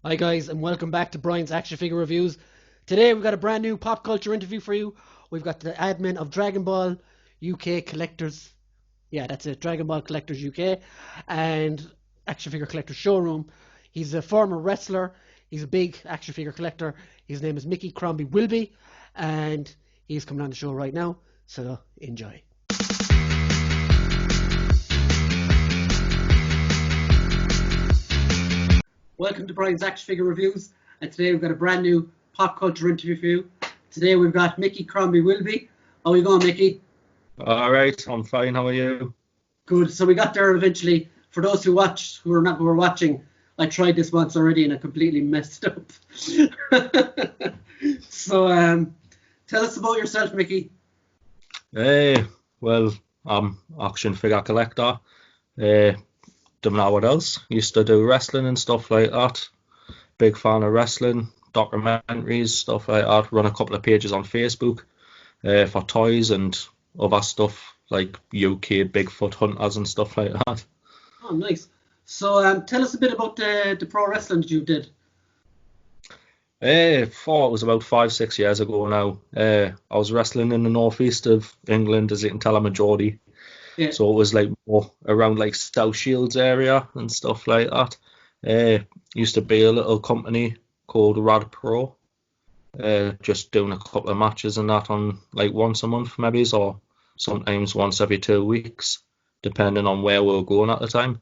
Hi guys, and welcome back to Brian's Action Figure Reviews. Today we've got a brand new pop culture interview for you. We've got the admin of Dragon Ball UK Collectors. Yeah, that's it, Dragon Ball Collectors UK and Action Figure Collectors Showroom. He's a former wrestler. He's a big action figure collector. His name is Mickey Crombie Wilbey, and he's coming on the show right now. So enjoy. Welcome to Brian's Action Figure Reviews, and today we've got a brand new pop culture interview for you. Today we've got Mickey Crombie Wilby. How are you going, Mickey? All right, I'm fine. How are you? Good. So we got there eventually. For those who were watching, I tried this once already and I completely messed up. So tell us about yourself, Mickey. Hey, well, I'm action figure collector. Don't know what else. Used to do wrestling and stuff like that. Big fan of wrestling, documentaries, stuff like that. Run a couple of pages on Facebook for toys and other stuff like UK Bigfoot hunters and stuff like that. Oh, nice. So tell us a bit about the pro wrestling that you did. Thought it was about 5, 6 years ago now. I was wrestling in the northeast of England, as you can tell, I'm a Geordie. Yeah. So it was like more around like South Shields area and stuff like that. Used to be a little company called Rad Pro. Just doing a couple of matches and that on like once a month maybe, or sometimes once every 2 weeks, depending on where we were going at the time.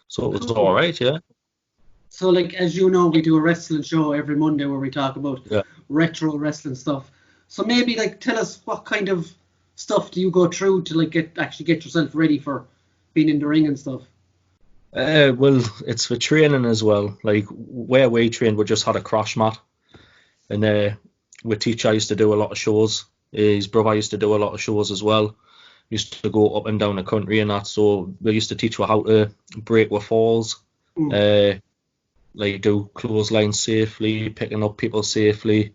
So it was all Cool. right, yeah. So, like, as you know, we do a wrestling show every Monday where we talk about Yeah. retro wrestling stuff. So maybe, like, tell us what kind of stuff do you go through to, like, get yourself ready for being in the ring and stuff. Well, it's for training as well. Like where we trained, we just had a crash mat, and with teacher used to do a lot of shows. His brother used to do a lot of shows as well. Used to go up and down the country and that. So we used to teach you how to break with falls, Mm. uh, like do clotheslines safely, picking up people safely,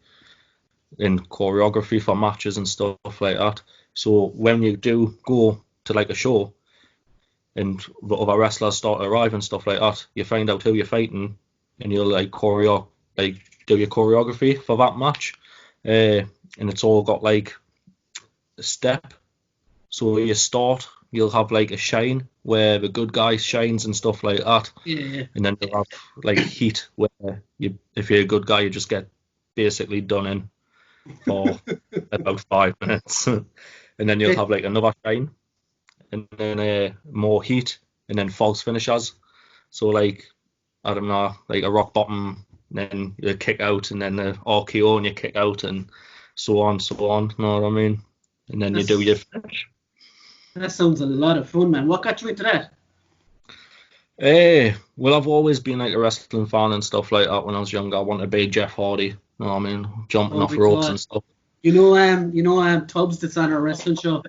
and choreography for matches and stuff like that. So when you do go to like a show and the other wrestlers start to arrive and stuff like that, you find out who you're fighting and you'll like do your choreography for that match. And it's all got like a step. So you start, you'll have like a shine where the good guy shines and stuff like that. Yeah. And then you'll have like heat where if you're a good guy, you just get basically done in for about 5 minutes. And then you'll Yeah. have like another shine and then more heat and then false finishers. So like I don't know, like a rock bottom, then you kick out, and then the RKO and you kick out, and so on, so on. You know what I mean? And then you do your That's, that sounds a lot of fun, man. What got you into that? well, I've always been like a wrestling fan and stuff like that. When I was younger, I wanted to be Jeff Hardy. You know what I mean? Jumping Oh off my ropes and God. stuff. Tubbs that's on our wrestling show.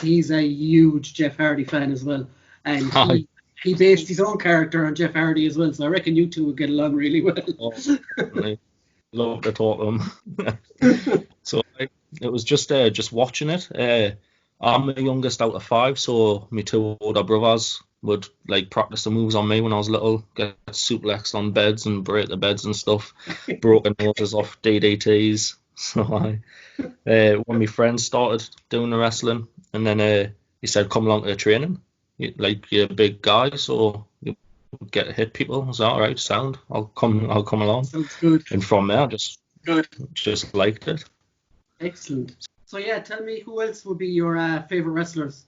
He's a huge Jeff Hardy fan as well, and I he based his own character on Jeff Hardy as well. So I reckon you two would get along really well. oh, definitely love to talk to them. So like, it was just watching it. I'm the youngest out of five, so my two older brothers would like practice the moves on me when I was little, get suplexed on beds and break the beds and stuff, broken noses off DDTs. So when my friends started doing the wrestling, and then he said, "Come along to the training. Like you're a big guy, so you get to hit people." I was all right, sound. I'll come along. Sounds good. And from there, just liked it. Excellent. So yeah, tell me who else would be your favorite wrestlers?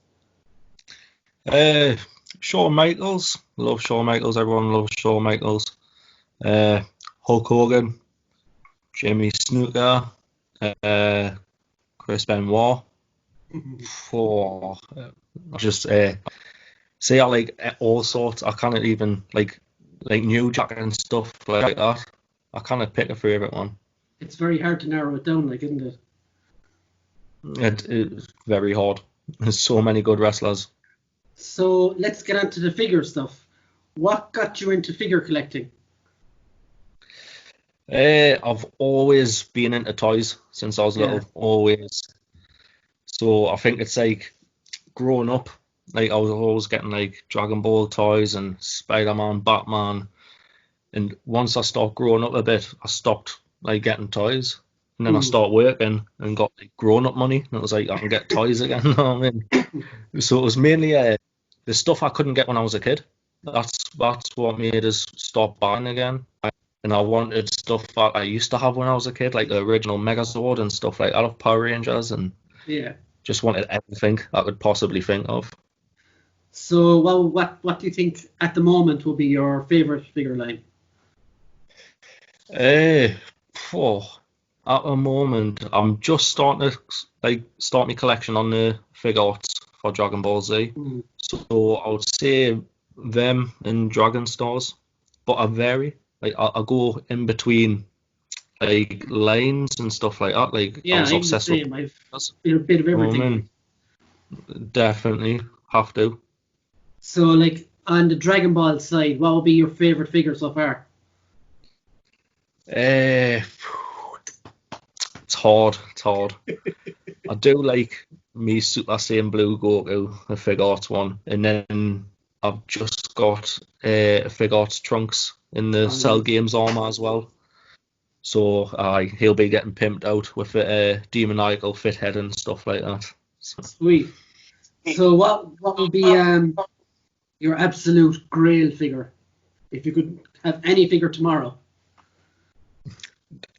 Uh, Shawn Michaels, love Shawn Michaels. Everyone loves Shawn Michaels. Uh, Hulk Hogan, Jimmy Snuka, uh, Chris Benoit. For just see, I like all sorts. I can't even like New Jack and stuff like that. I can't pick a favorite one. It's very hard to narrow it down, like, isn't it? It's very hard. There's so many good wrestlers. So let's get on to the figure stuff. What got you into figure collecting? I've always been into toys since I was Yeah. little, always. So I think it's like growing up, like I was always getting like Dragon Ball toys and Spider-Man, Batman, And once I started growing up a bit, I stopped like getting toys. And then I Mm. started working and got like grown up money. And it was like I can get toys again. You know what I mean? So it was mainly the stuff I couldn't get when I was a kid. That's what made us stop buying again. And I wanted stuff that I used to have when I was a kid, like the original Megazord and stuff like that of Power Rangers, and Yeah. just wanted everything I could possibly think of. So, well, what do you think at the moment will be your favorite figure line? Eh, phew, at the moment, I'm just starting to like start my collection on the figure arts for Dragon Ball Z. Mm. So I would say them and Dragon Stars, but I vary. Like I go in between like lines and stuff like that. Like I Yeah, was I'm the obsessed with same. I've figures. been a bit of You know what I everything. Like. mean? Definitely have to. So, like on the Dragon Ball side, what would be your favorite figure so far? Eh, it's hard. It's hard. I do like me Super Saiyan Blue Goku, the figure arts one, and then I've just got a figure arts Trunks in the Oh, Cell yeah. Games armor as well. So he'll be getting pimped out with a demoniacal fit head and stuff like that. So, Sweet. So, what would be your absolute grail figure if you could have any figure tomorrow?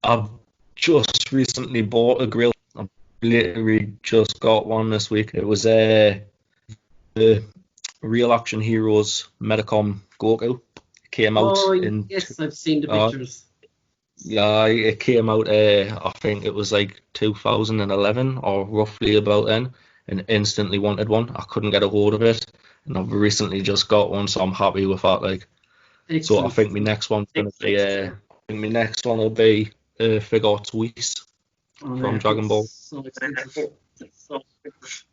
I've just recently bought a grill. I've literally just got one this week. It was the Real Action Heroes Medicom Goku. It came out Oh, in yes, I've seen the uh, pictures. yeah, it came out. I think it was like 2011 or roughly about then, and instantly wanted one. I couldn't get a hold of it, and I've recently just got one, so I'm happy with that. Like, so I Excellent. think my next one's gonna be. I think my next one will be Figure Arts Whis Oh, from yeah, Dragon it's Ball. so expensive.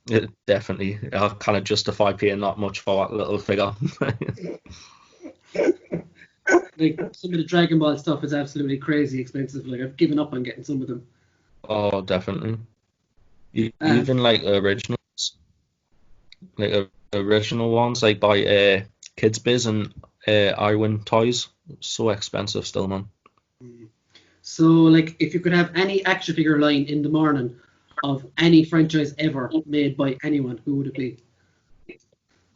Yeah, definitely, I kind of justify paying that much for that little figure. Like some of the Dragon Ball stuff is absolutely crazy expensive. Like I've given up on getting some of them. Oh, definitely. Um, Even like originals, like original ones, like by Kids Biz and iWin Toys, so expensive still, man. so like if you could have any action figure line in the morning of any franchise ever made by anyone, who would it be?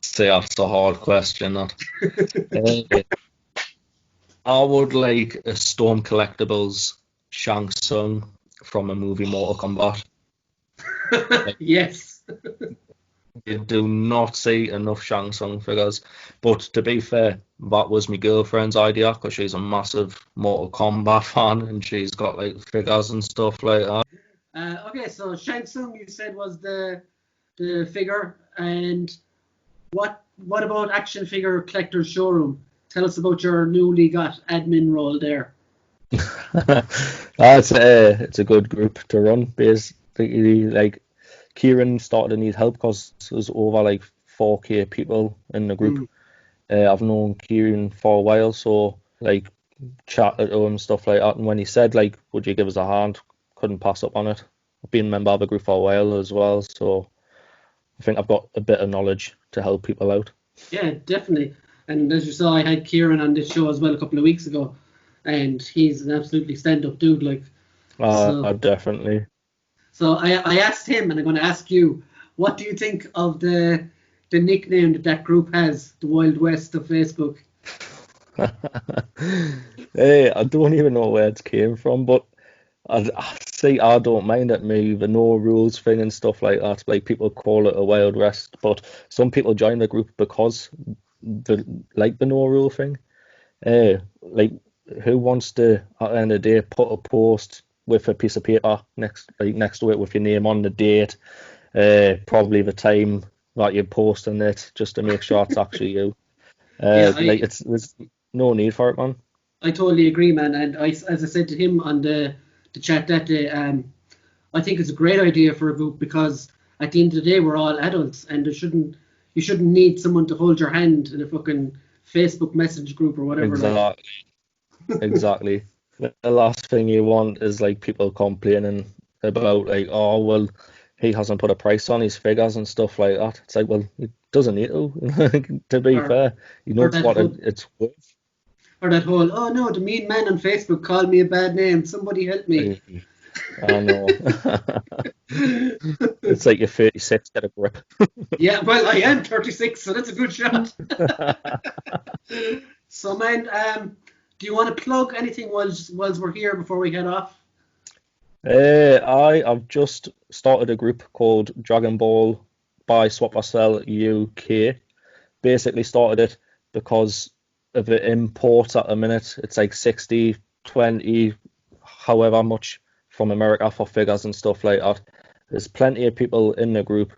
See, that's a hard question. That uh, I would like a Storm Collectibles Shang Tsung from a movie Mortal Kombat. Like, Yes. you do not see enough Shang Tsung figures. But to be fair, that was my girlfriend's idea because she's a massive Mortal Kombat fan and she's got like figures and stuff like that. Okay, so Shang Tsung you said was the figure, and what about action figure collector's showroom? Tell us about your newly got admin role there. It's a good group to run. Basically, like Kieran started to need help because there's over like 4K people in the group. Mm. I've known Kieran for a while, so like chatted to him stuff like that. And when he said like, "Would you give us a hand?" Couldn't pass up on it. I've been a member of the group for a while as well, so I think I've got a bit of knowledge to help people out. Yeah, definitely. And as you saw, I had Kieran on this show as well a couple of weeks ago, and he's an absolutely stand-up dude. Like, so Definitely. so I asked him, and I'm going to ask you, what do you think of the nickname that group has, the Wild West of Facebook? Hey, I don't even know where it came from, but I see. I don't mind it, me, the no rules thing and stuff like that. Like people call it a Wild West, but some people join the group because the like the no rule thing. Like who wants to at the end of the day put a post with a piece of paper next to it with your name on the date, probably the time that you're posting it, just to make sure it's actually you. Yeah, Like there's no need for it, man. I totally agree, man. And as I said to him on the chat that day, I think it's a great idea for a group because at the end of the day, we're all adults, and you shouldn't need someone to hold your hand in a fucking Facebook message group or whatever. Like, Exactly. Exactly. The last thing you want is like people complaining about like, oh well, he hasn't put a price on his figures and stuff like that. It's like, well, he doesn't need to. To be or fair, he or knows that what hood it's worth. Or that whole, oh no, the mean man on Facebook called me a bad name. Somebody help me. I know. It's like you're 36, get a grip. Yeah, well, I am 36, so that's a good shot. So, man, do you want to plug anything whilst we're here before we head off? I've just started a group called Dragon Ball Buy Swap or Sell UK. Basically started it because of the imports at the minute. It's like 60, 20, however much from America for figures and stuff like that. There's plenty of people in the group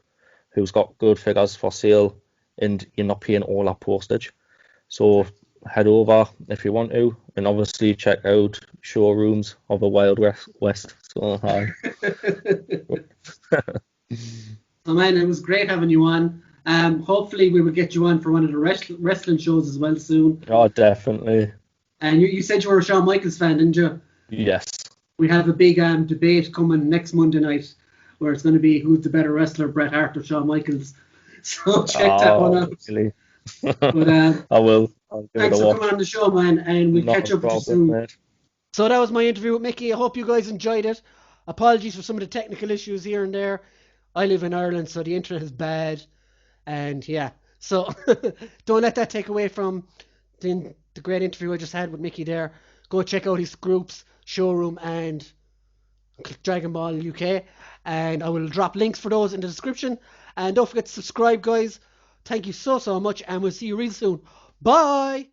who's got good figures for sale, and you're not paying all that postage. So head over if you want to, and obviously check out showrooms of the Wild West. So hi. So, man, it was great having you on. Hopefully we will get you on for one of the wrestling shows as well soon. Oh, definitely. And you said you were a Shawn Michaels fan, didn't you? Yes. We have a big debate coming next Monday night where it's going to be who's the better wrestler, Bret Hart or Shawn Michaels. So check that one out. Really? But I will. I'll give thanks it a for watch. coming on the show, man, and we'll Not catch a up with you problem, soon. mate. So that was my interview with Mickey. I hope you guys enjoyed it. Apologies for some of the technical issues here and there. I live in Ireland, so the internet is bad. And yeah, so don't let that take away from the great interview I just had with Mickey there. Go check out his groups, Showroom and Dragon Ball UK. And I will drop links for those in the description. And don't forget to subscribe, guys. Thank you so much, and we'll see you real soon. Bye!